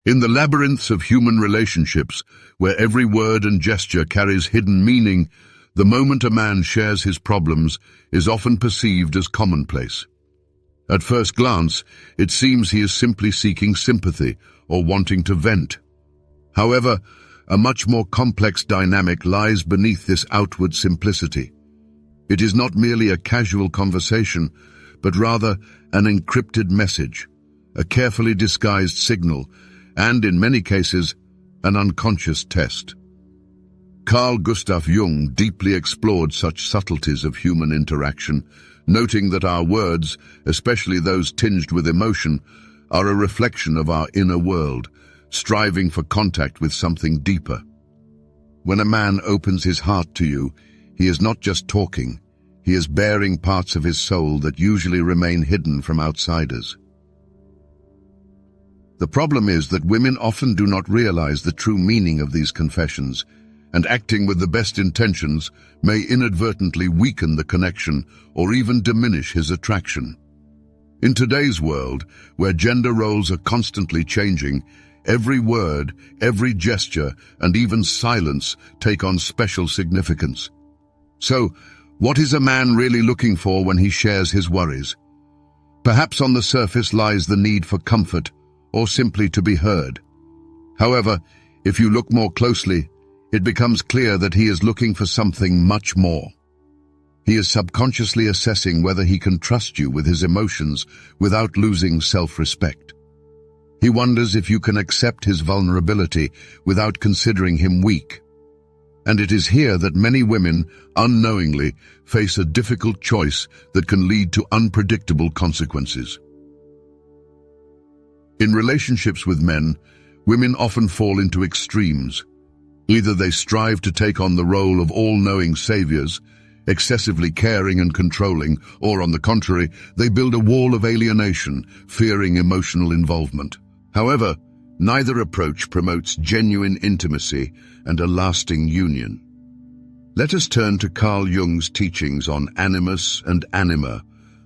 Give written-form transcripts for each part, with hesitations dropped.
In the labyrinths of human relationships, where every word and gesture carries hidden meaning, the moment a man shares his problems is often perceived as commonplace. At first glance, it seems he is simply seeking sympathy or wanting to vent. However, a much more complex dynamic lies beneath this outward simplicity. It is not merely a casual conversation, but rather an encrypted message, a carefully disguised signal, and in many cases, an unconscious test. Carl Gustav Jung deeply explored such subtleties of human interaction, noting that our words, especially those tinged with emotion, are a reflection of our inner world, striving for contact with something deeper. When a man opens his heart to you, he is not just talking, he is bearing parts of his soul that usually remain hidden from outsiders. The problem is that women often do not realize the true meaning of these confessions, and acting with the best intentions may inadvertently weaken the connection or even diminish his attraction. In today's world, where gender roles are constantly changing, every word, every gesture, and even silence take on special significance. So, what is a man really looking for when he shares his worries? Perhaps on the surface lies the need for comfort, or simply to be heard. However, if you look more closely, it becomes clear that he is looking for something much more. He is subconsciously assessing whether he can trust you with his emotions without losing self-respect. He wonders if you can accept his vulnerability without considering him weak. And it is here that many women, unknowingly, face a difficult choice that can lead to unpredictable consequences. In relationships with men, women often fall into extremes. Either they strive to take on the role of all-knowing saviors, excessively caring and controlling, or on the contrary, they build a wall of alienation, fearing emotional involvement. However, neither approach promotes genuine intimacy and a lasting union. Let us turn to Carl Jung's teachings on animus and anima,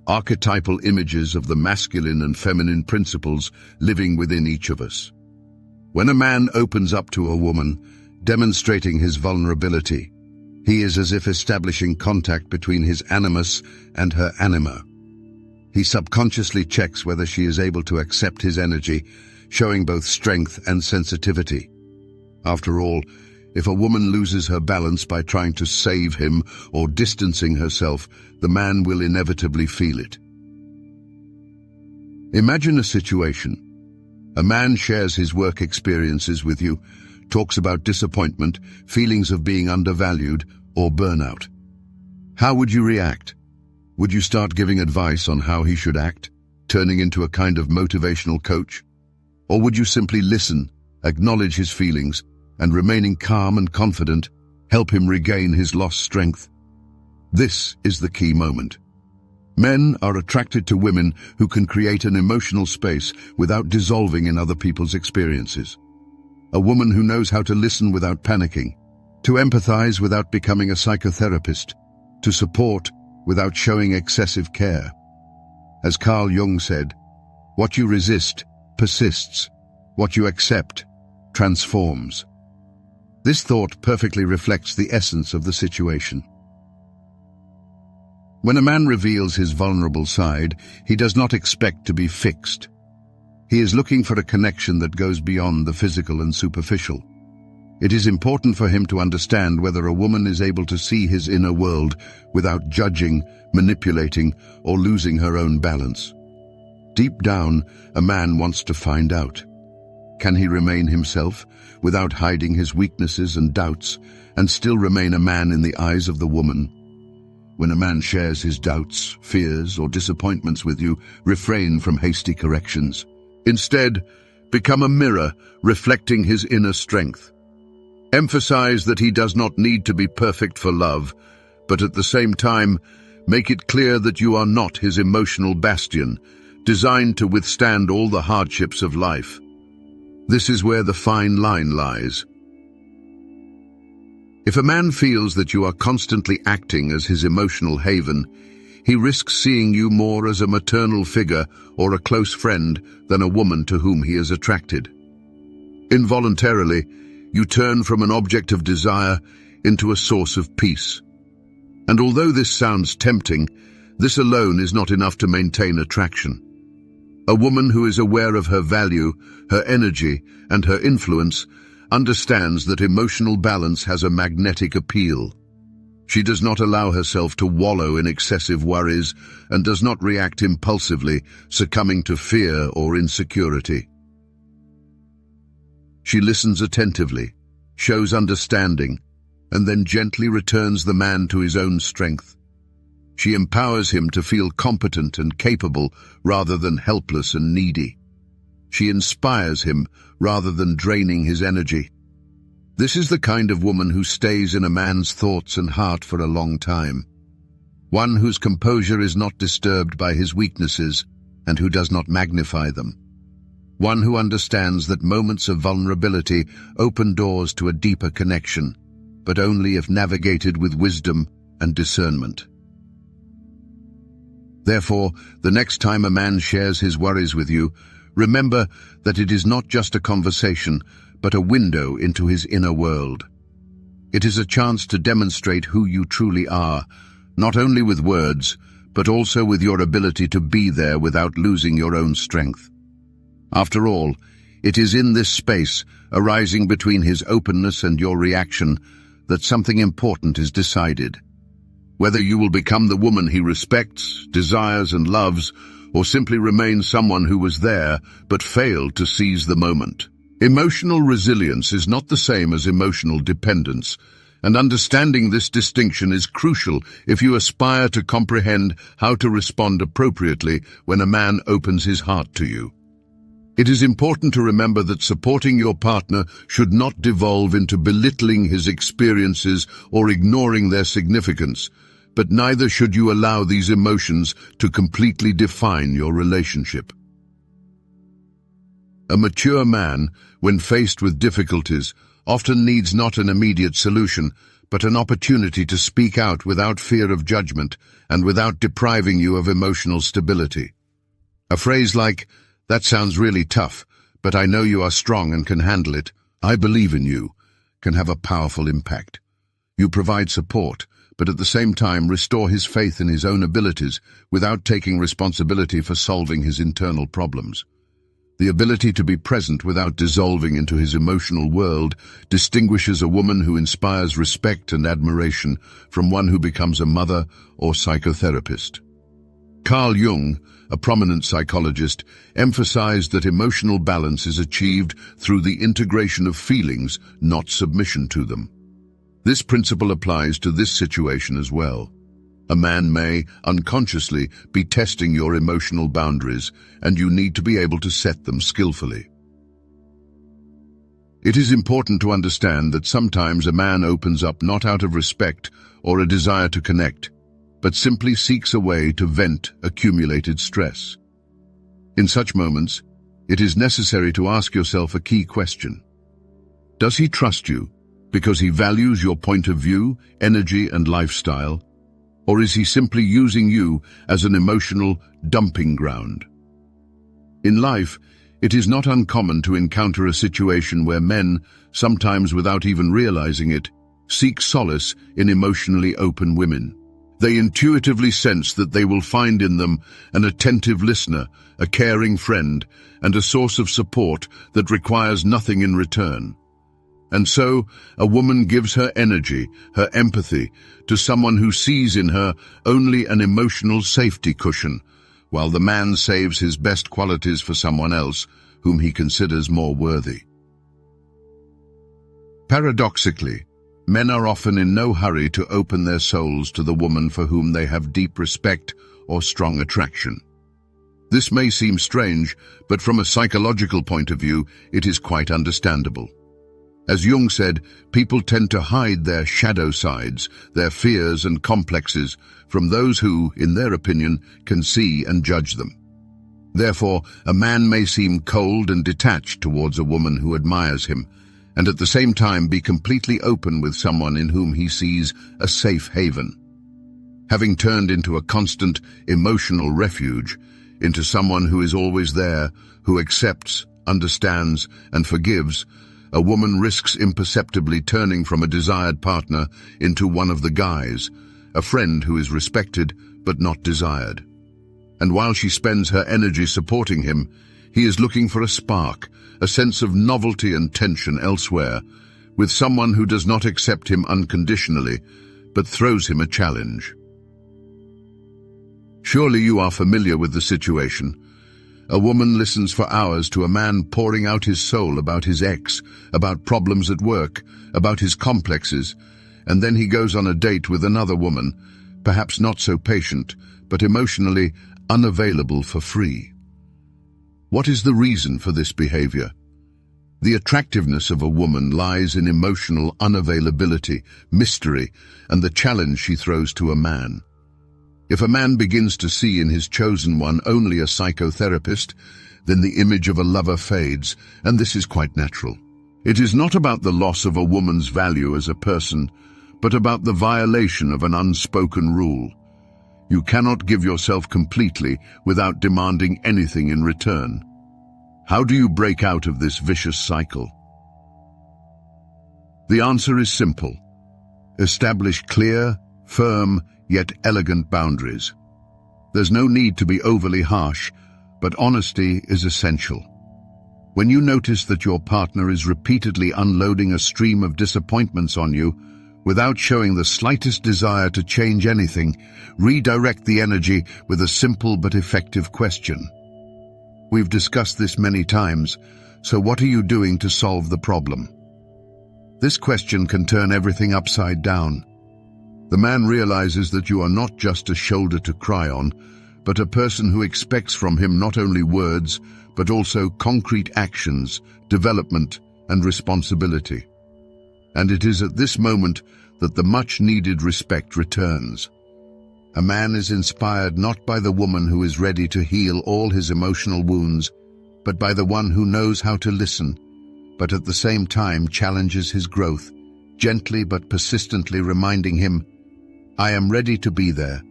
archetypal images of the masculine and feminine principles living within each of us. When a man opens up to a woman, demonstrating his vulnerability, he is as if establishing contact between his animus and her anima. He subconsciously checks whether she is able to accept his energy, showing both strength and sensitivity. After all, if a woman loses her balance by trying to save him or distancing herself, the man will inevitably feel it. Imagine a situation. A man shares his work experiences with you, talks about disappointment, feelings of being undervalued, or burnout. How would you react? Would you start giving advice on how he should act, turning into a kind of motivational coach? Or would you simply listen, acknowledge his feelings, and remaining calm and confident, help him regain his lost strength? This is the key moment. Men are attracted to women who can create an emotional space without dissolving in other people's experiences. A woman who knows how to listen without panicking, to empathize without becoming a psychotherapist, to support without showing excessive care. As Carl Jung said, what you resist persists, what you accept transforms. This thought perfectly reflects the essence of the situation. When a man reveals his vulnerable side, he does not expect to be fixed. He is looking for a connection that goes beyond the physical and superficial. It is important for him to understand whether a woman is able to see his inner world without judging, manipulating, or losing her own balance. Deep down, a man wants to find out. Can he remain himself, without hiding his weaknesses and doubts, and still remain a man in the eyes of the woman? When a man shares his doubts, fears, or disappointments with you, refrain from hasty corrections. Instead, become a mirror reflecting his inner strength. Emphasize that he does not need to be perfect for love, but at the same time, make it clear that you are not his emotional bastion, designed to withstand all the hardships of life. This is where the fine line lies. If a man feels that you are constantly acting as his emotional haven, he risks seeing you more as a maternal figure or a close friend than a woman to whom he is attracted. Involuntarily, you turn from an object of desire into a source of peace. And although this sounds tempting, this alone is not enough to maintain attraction. A woman who is aware of her value, her energy, and her influence understands that emotional balance has a magnetic appeal. She does not allow herself to wallow in excessive worries and does not react impulsively, succumbing to fear or insecurity. She listens attentively, shows understanding, and then gently returns the man to his own strength. She empowers him to feel competent and capable rather than helpless and needy. She inspires him rather than draining his energy. This is the kind of woman who stays in a man's thoughts and heart for a long time. One whose composure is not disturbed by his weaknesses and who does not magnify them. One who understands that moments of vulnerability open doors to a deeper connection, but only if navigated with wisdom and discernment. Therefore, the next time a man shares his worries with you, remember that it is not just a conversation, but a window into his inner world. It is a chance to demonstrate who you truly are, not only with words, but also with your ability to be there without losing your own strength. After all, it is in this space, arising between his openness and your reaction, that something important is decided. Whether you will become the woman he respects, desires, and loves, or simply remain someone who was there but failed to seize the moment. Emotional resilience is not the same as emotional dependence, and understanding this distinction is crucial if you aspire to comprehend how to respond appropriately when a man opens his heart to you. It is important to remember that supporting your partner should not devolve into belittling his experiences or ignoring their significance, but neither should you allow these emotions to completely define your relationship. A mature man, when faced with difficulties, often needs not an immediate solution, but an opportunity to speak out without fear of judgment and without depriving you of emotional stability. A phrase like, "That sounds really tough, but I know you are strong and can handle it. I believe in you," can have a powerful impact. You provide support, but at the same time restore his faith in his own abilities without taking responsibility for solving his internal problems. The ability to be present without dissolving into his emotional world distinguishes a woman who inspires respect and admiration from one who becomes a mother or psychotherapist. Carl Jung, a prominent psychologist, emphasized that emotional balance is achieved through the integration of feelings, not submission to them. This principle applies to this situation as well. A man may, unconsciously, be testing your emotional boundaries, and you need to be able to set them skillfully. It is important to understand that sometimes a man opens up not out of respect or a desire to connect, but simply seeks a way to vent accumulated stress. In such moments, it is necessary to ask yourself a key question. Does he trust you because he values your point of view, energy, and lifestyle? Or is he simply using you as an emotional dumping ground? In life, it is not uncommon to encounter a situation where men, sometimes without even realizing it, seek solace in emotionally open women. They intuitively sense that they will find in them an attentive listener, a caring friend, and a source of support that requires nothing in return. And so, a woman gives her energy, her empathy, to someone who sees in her only an emotional safety cushion, while the man saves his best qualities for someone else whom he considers more worthy. Paradoxically, men are often in no hurry to open their souls to the woman for whom they have deep respect or strong attraction. This may seem strange, but from a psychological point of view, it is quite understandable. As Jung said, people tend to hide their shadow sides, their fears and complexes, from those who, in their opinion, can see and judge them. Therefore, a man may seem cold and detached towards a woman who admires him, and at the same time be completely open with someone in whom he sees a safe haven. Having turned into a constant, emotional refuge, into someone who is always there, who accepts, understands, and forgives, a woman risks imperceptibly turning from a desired partner into one of the guys, a friend who is respected but not desired. And while she spends her energy supporting him, he is looking for a spark, a sense of novelty and tension elsewhere, with someone who does not accept him unconditionally, but throws him a challenge. Surely you are familiar with the situation. A woman listens for hours to a man pouring out his soul about his ex, about problems at work, about his complexes, and then he goes on a date with another woman, perhaps not so patient, but emotionally unavailable for free. What is the reason for this behavior? The attractiveness of a woman lies in emotional unavailability, mystery, and the challenge she throws to a man. If a man begins to see in his chosen one only a psychotherapist, then the image of a lover fades, and this is quite natural. It is not about the loss of a woman's value as a person, but about the violation of an unspoken rule. You cannot give yourself completely without demanding anything in return. How do you break out of this vicious cycle? The answer is simple. Establish clear, firm, yet elegant boundaries. There's no need to be overly harsh, but honesty is essential. When you notice that your partner is repeatedly unloading a stream of disappointments on you, without showing the slightest desire to change anything, redirect the energy with a simple but effective question. We've discussed this many times, so what are you doing to solve the problem? This question can turn everything upside down. The man realizes that you are not just a shoulder to cry on, but a person who expects from him not only words, but also concrete actions, development, and responsibility. And it is at this moment that the much-needed respect returns. A man is inspired not by the woman who is ready to heal all his emotional wounds, but by the one who knows how to listen, but at the same time challenges his growth, gently but persistently reminding him, "I am ready to be there,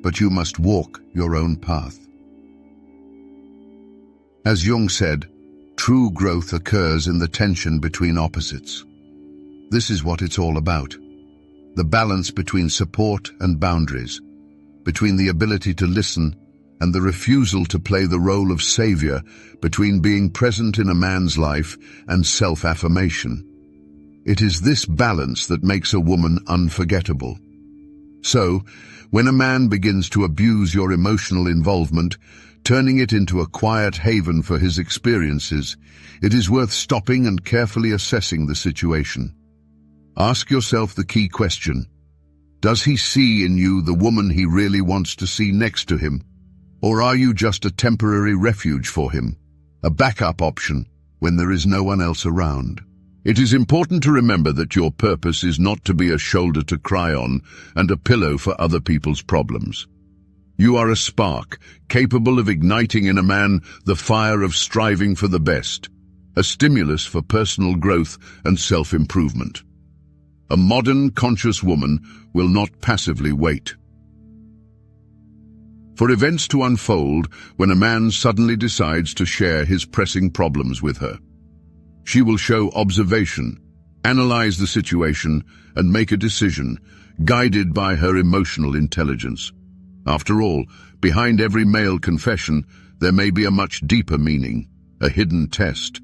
but you must walk your own path." As Jung said, true growth occurs in the tension between opposites. This is what it's all about. The balance between support and boundaries, between the ability to listen and the refusal to play the role of savior, between being present in a man's life and self-affirmation. It is this balance that makes a woman unforgettable. So, when a man begins to abuse your emotional involvement, turning it into a quiet haven for his experiences, it is worth stopping and carefully assessing the situation. Ask yourself the key question. Does he see in you the woman he really wants to see next to him? Or are you just a temporary refuge for him, a backup option when there is no one else around? It is important to remember that your purpose is not to be a shoulder to cry on and a pillow for other people's problems. You are a spark, capable of igniting in a man the fire of striving for the best, a stimulus for personal growth and self-improvement. A modern, conscious woman will not passively wait for events to unfold when a man suddenly decides to share his pressing problems with her. She will show observation, analyze the situation, and make a decision, guided by her emotional intelligence. After all, behind every male confession, there may be a much deeper meaning, a hidden test.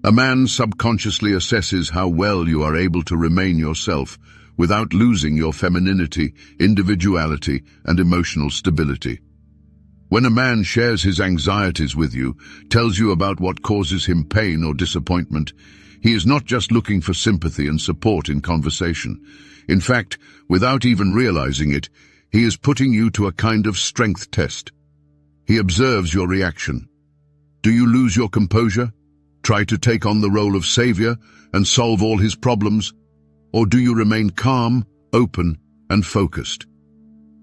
A man subconsciously assesses how well you are able to remain yourself without losing your femininity, individuality, and emotional stability. When a man shares his anxieties with you, tells you about what causes him pain or disappointment, he is not just looking for sympathy and support in conversation. In fact, without even realizing it, he is putting you to a kind of strength test. He observes your reaction. Do you lose your composure? Try to take on the role of savior and solve all his problems? Or do you remain calm, open, and focused?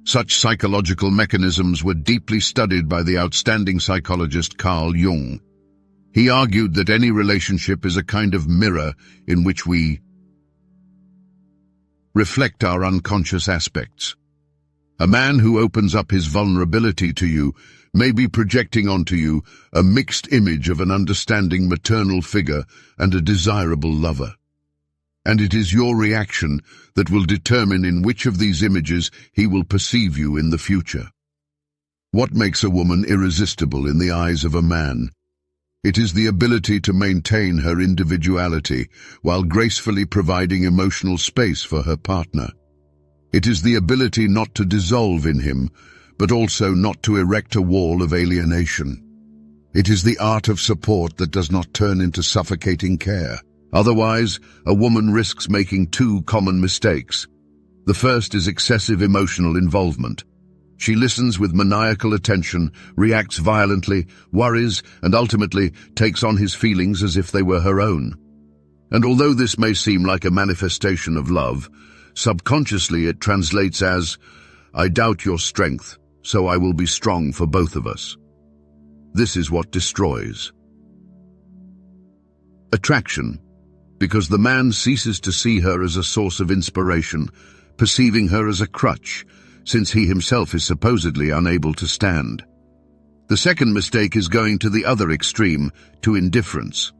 Such psychological mechanisms were deeply studied by the outstanding psychologist Carl Jung. He argued that any relationship is a kind of mirror in which we reflect our unconscious aspects. A man who opens up his vulnerability to you may be projecting onto you a mixed image of an understanding maternal figure and a desirable lover. And it is your reaction that will determine in which of these images he will perceive you in the future. What makes a woman irresistible in the eyes of a man? It is the ability to maintain her individuality while gracefully providing emotional space for her partner. It is the ability not to dissolve in him, but also not to erect a wall of alienation. It is the art of support that does not turn into suffocating care. Otherwise, a woman risks making two common mistakes. The first is excessive emotional involvement. She listens with maniacal attention, reacts violently, worries, and ultimately takes on his feelings as if they were her own. And although this may seem like a manifestation of love, subconsciously it translates as, "I doubt your strength, so I will be strong for both of us." This is what destroys. Attraction, because the man ceases to see her as a source of inspiration, perceiving her as a crutch, since he himself is supposedly unable to stand. The second mistake is going to the other extreme, to indifference.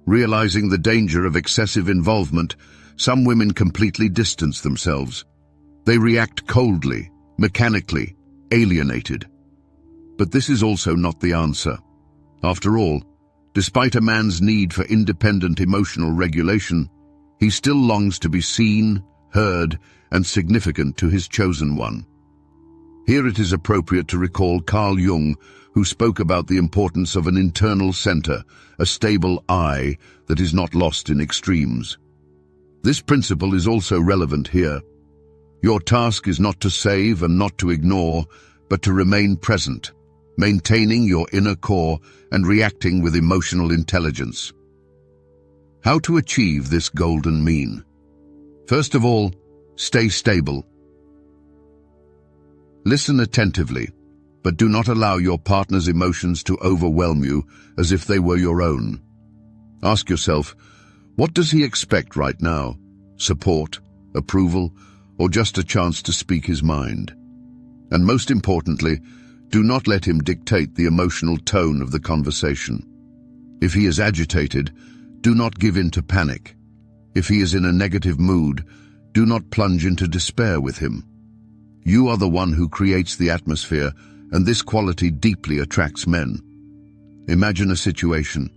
Realizing the danger of excessive involvement, some women completely distance themselves. They react coldly, mechanically, alienated. But this is also not the answer. After all, despite a man's need for independent emotional regulation, he still longs to be seen, heard, and significant to his chosen one. Here it is appropriate to recall Carl Jung, who spoke about the importance of an internal center, a stable I that is not lost in extremes. This principle is also relevant here. Your task is not to save and not to ignore, but to remain present, maintaining your inner core and reacting with emotional intelligence. How to achieve this golden mean? First of all, stay stable. Listen attentively, but do not allow your partner's emotions to overwhelm you as if they were your own. Ask yourself, what does he expect right now? Support, approval, or just a chance to speak his mind? And most importantly, do not let him dictate the emotional tone of the conversation. If he is agitated, do not give in to panic. If he is in a negative mood, do not plunge into despair with him. You are the one who creates the atmosphere, and this quality deeply attracts men. Imagine a situation.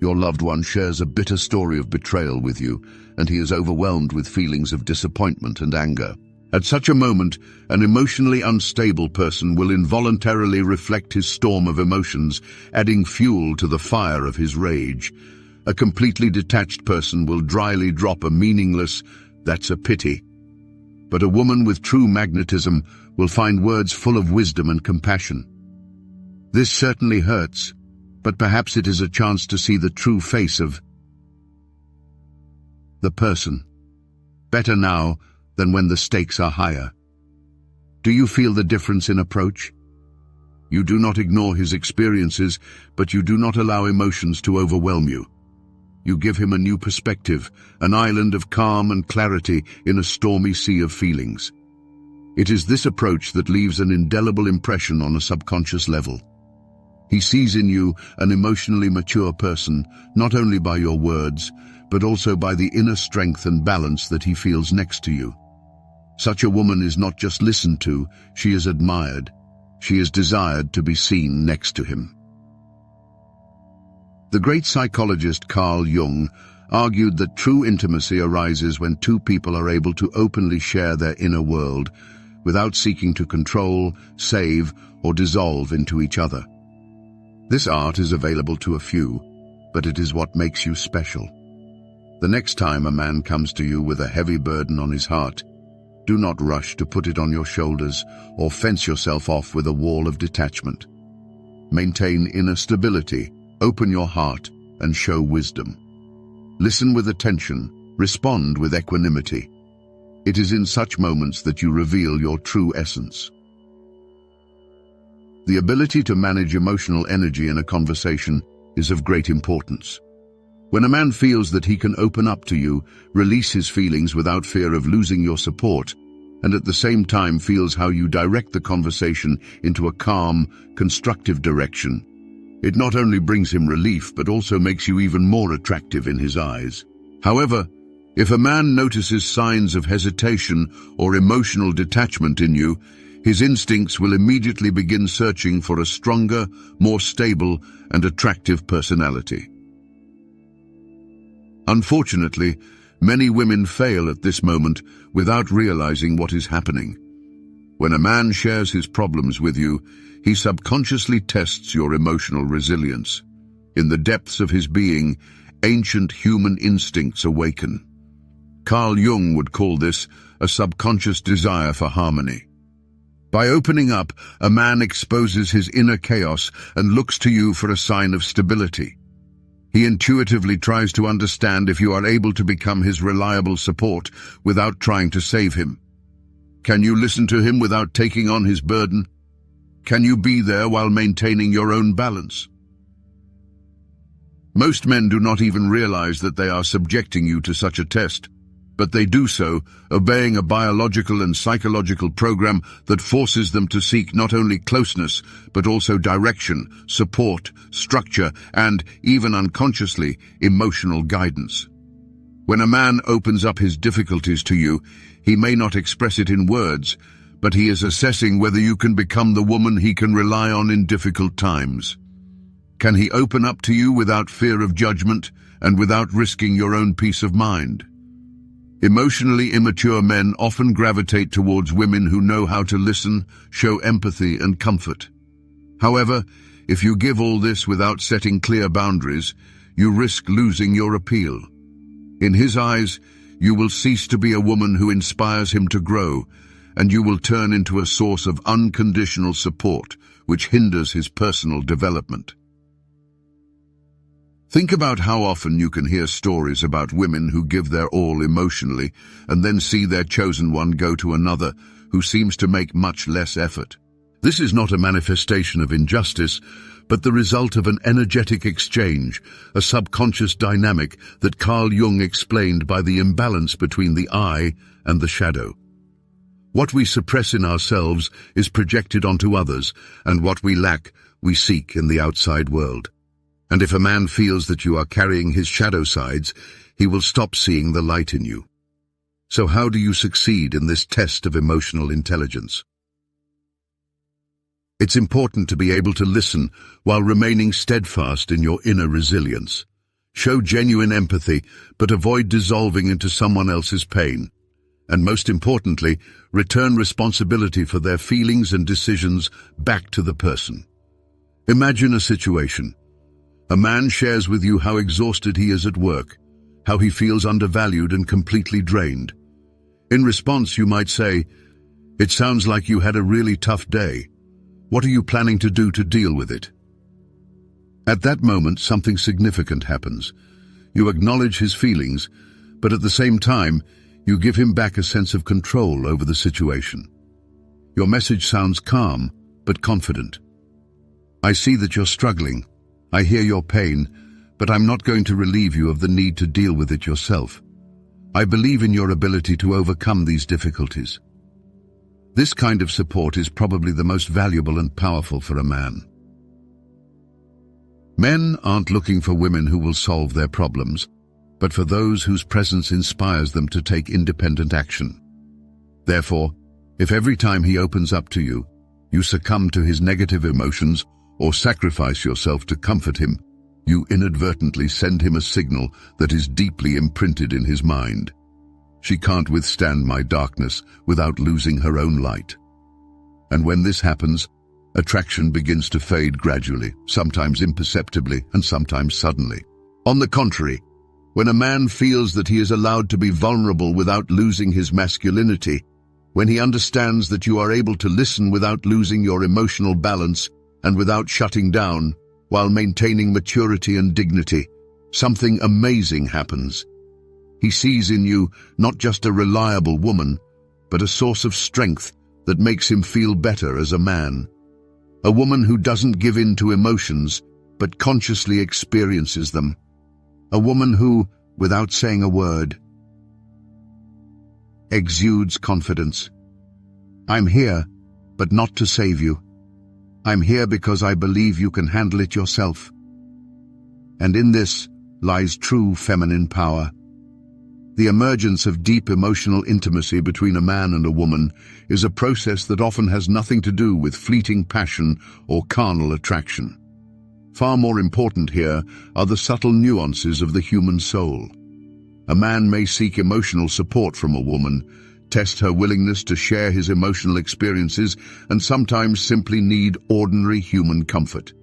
Your loved one shares a bitter story of betrayal with you, and he is overwhelmed with feelings of disappointment and anger. At such a moment, an emotionally unstable person will involuntarily reflect his storm of emotions, adding fuel to the fire of his rage. A completely detached person will dryly drop a meaningless, "That's a pity." But a woman with true magnetism will find words full of wisdom and compassion. This certainly hurts, but perhaps it is a chance to see the true face of the person. Better now than when the stakes are higher. Do you feel the difference in approach? You do not ignore his experiences, but you do not allow emotions to overwhelm you. You give him a new perspective, an island of calm and clarity in a stormy sea of feelings. It is this approach that leaves an indelible impression on a subconscious level. He sees in you an emotionally mature person, not only by your words, but also by the inner strength and balance that he feels next to you. Such a woman is not just listened to, she is admired. She is desired to be seen next to him. The great psychologist Carl Jung argued that true intimacy arises when two people are able to openly share their inner world without seeking to control, save, or dissolve into each other. This art is available to a few, but it is what makes you special. The next time a man comes to you with a heavy burden on his heart, do not rush to put it on your shoulders or fence yourself off with a wall of detachment. Maintain inner stability, open your heart, and show wisdom. Listen with attention, respond with equanimity. It is in such moments that you reveal your true essence. The ability to manage emotional energy in a conversation is of great importance. When a man feels that he can open up to you, release his feelings without fear of losing your support, and at the same time feels how you direct the conversation into a calm, constructive direction. It not only brings him relief, but also makes you even more attractive in his eyes. However, if a man notices signs of hesitation or emotional detachment in you, his instincts will immediately begin searching for a stronger, more stable, and attractive personality. Unfortunately, many women fail at this moment without realizing what is happening. When a man shares his problems with you, he subconsciously tests your emotional resilience. In the depths of his being, ancient human instincts awaken. Carl Jung would call this a subconscious desire for harmony. By opening up, a man exposes his inner chaos and looks to you for a sign of stability. He intuitively tries to understand if you are able to become his reliable support without trying to save him. Can you listen to him without taking on his burden? Can you be there while maintaining your own balance? Most men do not even realize that they are subjecting you to such a test, but they do so, obeying a biological and psychological program that forces them to seek not only closeness, but also direction, support, structure, and, even unconsciously, emotional guidance. When a man opens up his difficulties to you, he may not express it in words, but he is assessing whether you can become the woman he can rely on in difficult times. Can he open up to you without fear of judgment and without risking your own peace of mind? Emotionally immature men often gravitate towards women who know how to listen, show empathy, and comfort. However, if you give all this without setting clear boundaries, you risk losing your appeal. In his eyes, you will cease to be a woman who inspires him to grow, and you will turn into a source of unconditional support, which hinders his personal development. Think about how often you can hear stories about women who give their all emotionally and then see their chosen one go to another who seems to make much less effort. This is not a manifestation of injustice, but the result of an energetic exchange, a subconscious dynamic that Carl Jung explained by the imbalance between the I and the shadow. What we suppress in ourselves is projected onto others, and what we lack, we seek in the outside world. And if a man feels that you are carrying his shadow sides, he will stop seeing the light in you. So how do you succeed in this test of emotional intelligence? It's important to be able to listen while remaining steadfast in your inner resilience. Show genuine empathy, but avoid dissolving into someone else's pain. And most importantly, return responsibility for their feelings and decisions back to the person. Imagine a situation. A man shares with you how exhausted he is at work, how he feels undervalued and completely drained. In response, you might say, "It sounds like you had a really tough day. What are you planning to do to deal with it?" At that moment, something significant happens. You acknowledge his feelings, but at the same time, you give him back a sense of control over the situation. Your message sounds calm, but confident. "I see that you're struggling. I hear your pain, but I'm not going to relieve you of the need to deal with it yourself. I believe in your ability to overcome these difficulties." This kind of support is probably the most valuable and powerful for a man. Men aren't looking for women who will solve their problems, but for those whose presence inspires them to take independent action. Therefore, if every time he opens up to you, you succumb to his negative emotions or sacrifice yourself to comfort him, you inadvertently send him a signal that is deeply imprinted in his mind. "She can't withstand my darkness without losing her own light." And when this happens, attraction begins to fade gradually, sometimes imperceptibly and sometimes suddenly. On the contrary, when a man feels that he is allowed to be vulnerable without losing his masculinity, when he understands that you are able to listen without losing your emotional balance and without shutting down, while maintaining maturity and dignity, something amazing happens. He sees in you not just a reliable woman, but a source of strength that makes him feel better as a man. A woman who doesn't give in to emotions, but consciously experiences them. A woman who, without saying a word, exudes confidence, I'm here, but not to save you. I'm here because I believe you can handle it yourself. And in this lies true feminine power. The emergence of deep emotional intimacy between a man and a woman is a process that often has nothing to do with fleeting passion or carnal attraction. Far more important here are the subtle nuances of the human soul. A man may seek emotional support from a woman, test her willingness to share his emotional experiences, and sometimes simply need ordinary human comfort.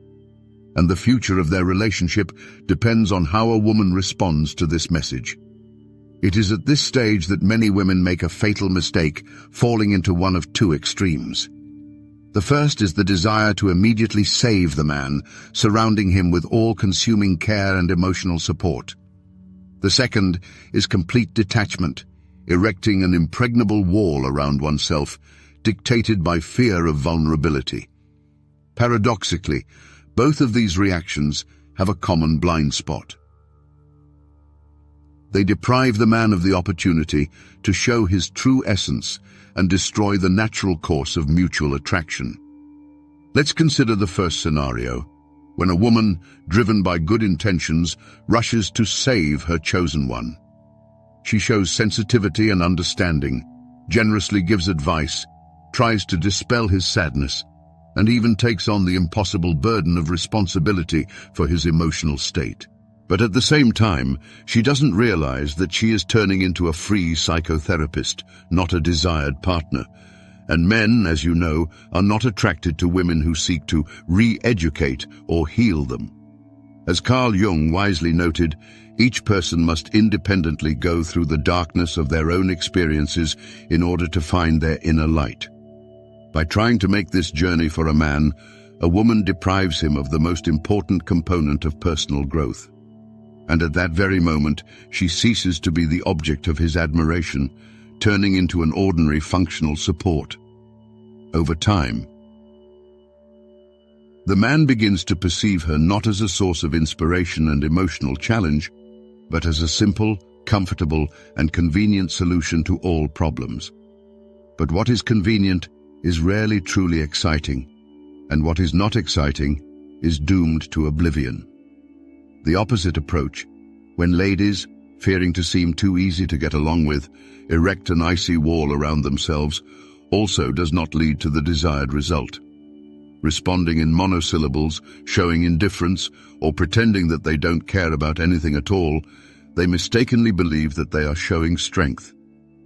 And the future of their relationship depends on how a woman responds to this message. It is at this stage that many women make a fatal mistake, falling into one of two extremes. The first is the desire to immediately save the man, surrounding him with all-consuming care and emotional support. The second is complete detachment, erecting an impregnable wall around oneself, dictated by fear of vulnerability. Paradoxically, both of these reactions have a common blind spot. They deprive the man of the opportunity to show his true essence and destroy the natural course of mutual attraction. Let's consider the first scenario, when a woman, driven by good intentions, rushes to save her chosen one. She shows sensitivity and understanding, generously gives advice, tries to dispel his sadness, and even takes on the impossible burden of responsibility for his emotional state. But at the same time, she doesn't realize that she is turning into a free psychotherapist, not a desired partner. And men, as you know, are not attracted to women who seek to re-educate or heal them. As Carl Jung wisely noted, each person must independently go through the darkness of their own experiences in order to find their inner light. By trying to make this journey for a man, a woman deprives him of the most important component of personal growth. And at that very moment, she ceases to be the object of his admiration, turning into an ordinary functional support. Over time, the man begins to perceive her not as a source of inspiration and emotional challenge, but as a simple, comfortable, and convenient solution to all problems. But what is convenient is rarely truly exciting, and what is not exciting is doomed to oblivion. The opposite approach, when ladies, fearing to seem too easy to get along with, erect an icy wall around themselves, also does not lead to the desired result. Responding in monosyllables, showing indifference, or pretending that they don't care about anything at all, they mistakenly believe that they are showing strength.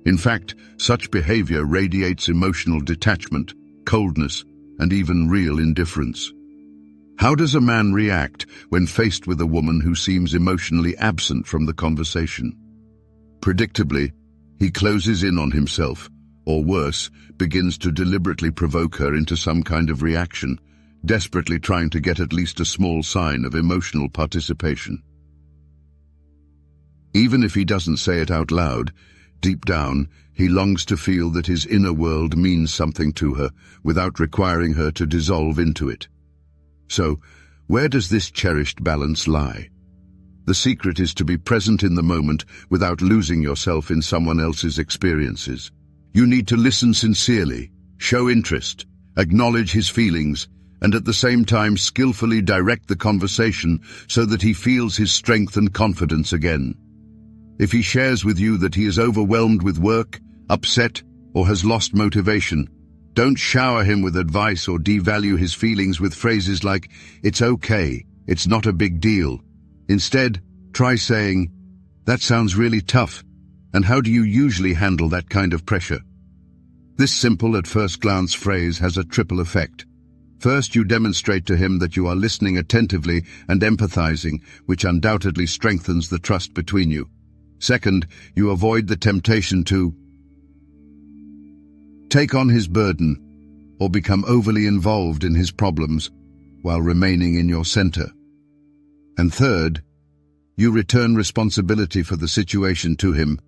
In fact, such behavior radiates emotional detachment, coldness, and even real indifference. How does a man react when faced with a woman who seems emotionally absent from the conversation? Predictably, he closes in on himself, or worse, begins to deliberately provoke her into some kind of reaction, desperately trying to get at least a small sign of emotional participation. Even if he doesn't say it out loud, deep down, he longs to feel that his inner world means something to her, without requiring her to dissolve into it. So, where does this cherished balance lie? The secret is to be present in the moment without losing yourself in someone else's experiences. You need to listen sincerely, show interest, acknowledge his feelings, and at the same time skillfully direct the conversation so that he feels his strength and confidence again. If he shares with you that he is overwhelmed with work, upset, or has lost motivation, don't shower him with advice or devalue his feelings with phrases like, "It's okay, it's not a big deal." Instead, try saying, "That sounds really tough, and how do you usually handle that kind of pressure?" This simple at first glance phrase has a triple effect. First, you demonstrate to him that you are listening attentively and empathizing, which undoubtedly strengthens the trust between you. Second, you avoid the temptation to take on his burden or become overly involved in his problems while remaining in your center. And third, you return responsibility for the situation to him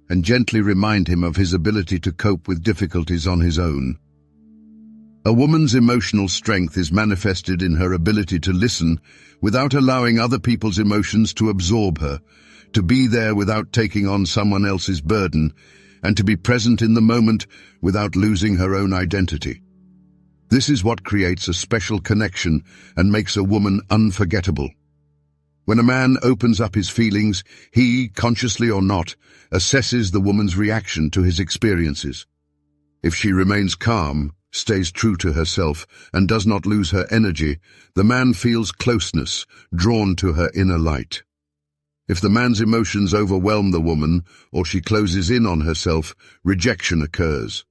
and gently remind him of his ability to cope with difficulties on his own. A woman's emotional strength is manifested in her ability to listen without allowing other people's emotions to absorb her, to be there without taking on someone else's burden, and to be present in the moment without losing her own identity. This is what creates a special connection and makes a woman unforgettable. When a man opens up his feelings, he, consciously or not, assesses the woman's reaction to his experiences. If she remains calm, stays true to herself, and does not lose her energy, the man feels closeness, drawn to her inner light. If the man's emotions overwhelm the woman, or she closes in on herself, rejection occurs.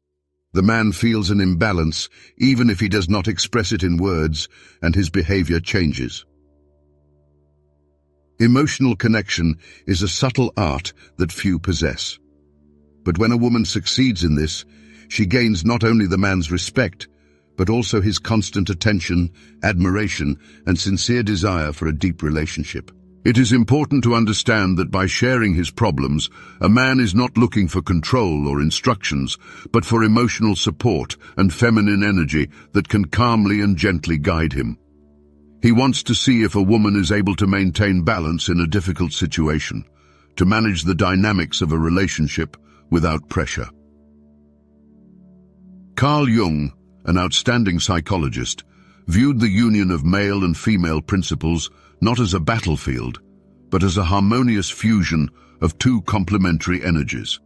The man feels an imbalance, even if he does not express it in words, and his behavior changes. Emotional connection is a subtle art that few possess. But when a woman succeeds in this, she gains not only the man's respect, but also his constant attention, admiration, and sincere desire for a deep relationship. It is important to understand that by sharing his problems, a man is not looking for control or instructions, but for emotional support and feminine energy that can calmly and gently guide him. He wants to see if a woman is able to maintain balance in a difficult situation, to manage the dynamics of a relationship without pressure. Carl Jung, an outstanding psychologist, viewed the union of male and female principles not as a battlefield, but as a harmonious fusion of two complementary energies.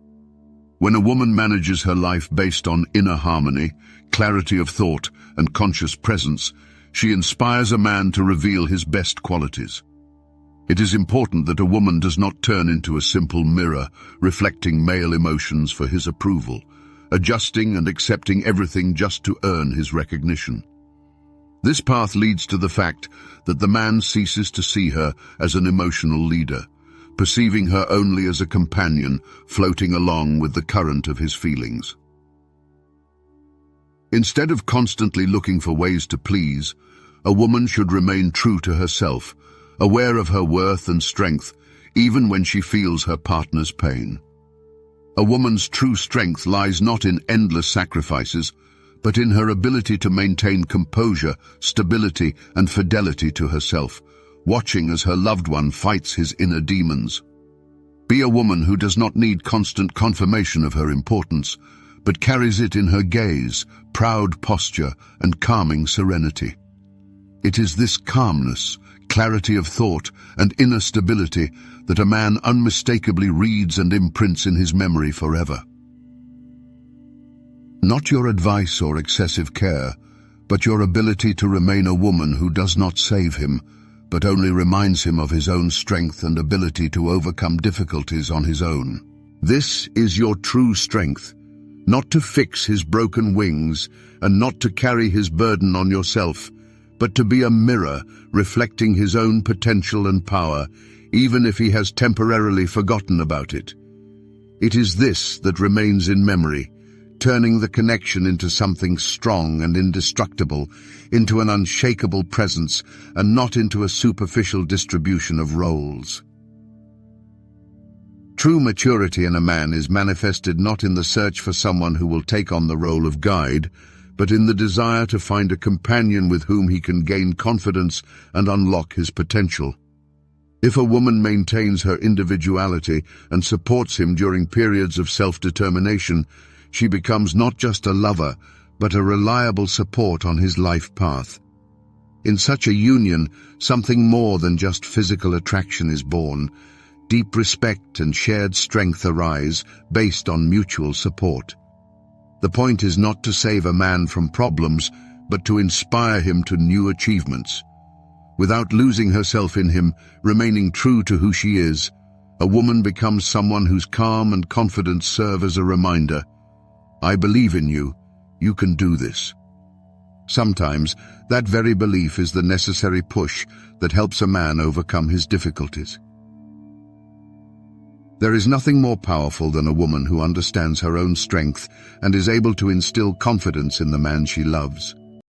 When a woman manages her life based on inner harmony, clarity of thought, and conscious presence, she inspires a man to reveal his best qualities. It is important that a woman does not turn into a simple mirror, reflecting male emotions for his approval, adjusting and accepting everything just to earn his recognition. This path leads to the fact that the man ceases to see her as an emotional leader, perceiving her only as a companion floating along with the current of his feelings. Instead of constantly looking for ways to please, a woman should remain true to herself, aware of her worth and strength, even when she feels her partner's pain. A woman's true strength lies not in endless sacrifices, but in her ability to maintain composure, stability, and fidelity to herself, watching as her loved one fights his inner demons. Be a woman who does not need constant confirmation of her importance, but carries it in her gaze, proud posture, and calming serenity. It is this calmness, clarity of thought, and inner stability that a man unmistakably reads and imprints in his memory forever. Not your advice or excessive care, but your ability to remain a woman who does not save him, but only reminds him of his own strength and ability to overcome difficulties on his own. This is your true strength, not to fix his broken wings and not to carry his burden on yourself, but to be a mirror reflecting his own potential and power, even if he has temporarily forgotten about it. It is this that remains in memory, turning the connection into something strong and indestructible, into an unshakable presence, and not into a superficial distribution of roles. True maturity in a man is manifested not in the search for someone who will take on the role of guide, but in the desire to find a companion with whom he can gain confidence and unlock his potential. If a woman maintains her individuality and supports him during periods of self-determination, she becomes not just a lover, but a reliable support on his life path. In such a union, something more than just physical attraction is born. Deep respect and shared strength arise, based on mutual support. The point is not to save a man from problems, but to inspire him to new achievements. Without losing herself in him, remaining true to who she is, a woman becomes someone whose calm and confidence serve as a reminder. I believe in you. You can do this. Sometimes, that very belief is the necessary push that helps a man overcome his difficulties. There is nothing more powerful than a woman who understands her own strength and is able to instill confidence in the man she loves.